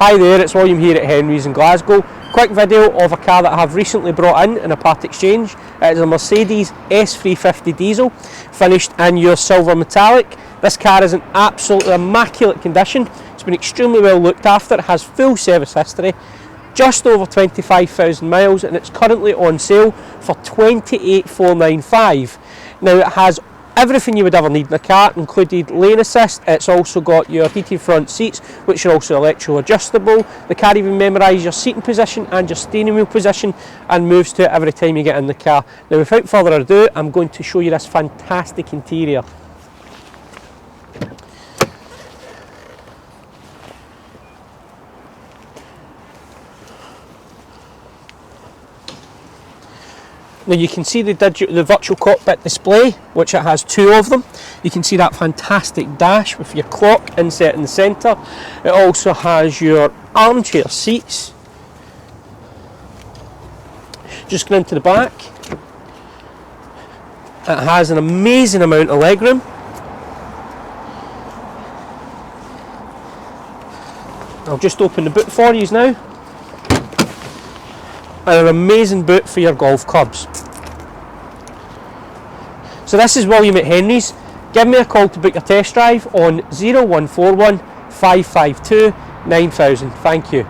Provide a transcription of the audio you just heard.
Hi there, it's William here at Henry's in Glasgow. Quick video of a car that I have recently brought in a part exchange. It is a Mercedes S350 diesel, finished in your silver metallic. This car is in absolutely immaculate condition. It's been extremely well looked after. It has full service history, just over 25,000 miles, and it's currently on sale for $28,495. Now it has everything you would ever need in a car, included lane assist. It's also got your heated front seats, which are also electro adjustable. The car even memorises your seating position and your steering wheel position and moves to it every time you get in the car. Now without further ado, I'm going to show you this fantastic interior. Now you can see the virtual cockpit display, which it has two of them. You can see that fantastic dash with your clock inset in the centre. It also has your armchair seats. Just going into the back, it has an amazing amount of legroom. I'll just open the boot for you now. And an amazing boot for your golf clubs. So this is William at Henry's. Give me a call to book your test drive on 0141 552 9000. Thank you.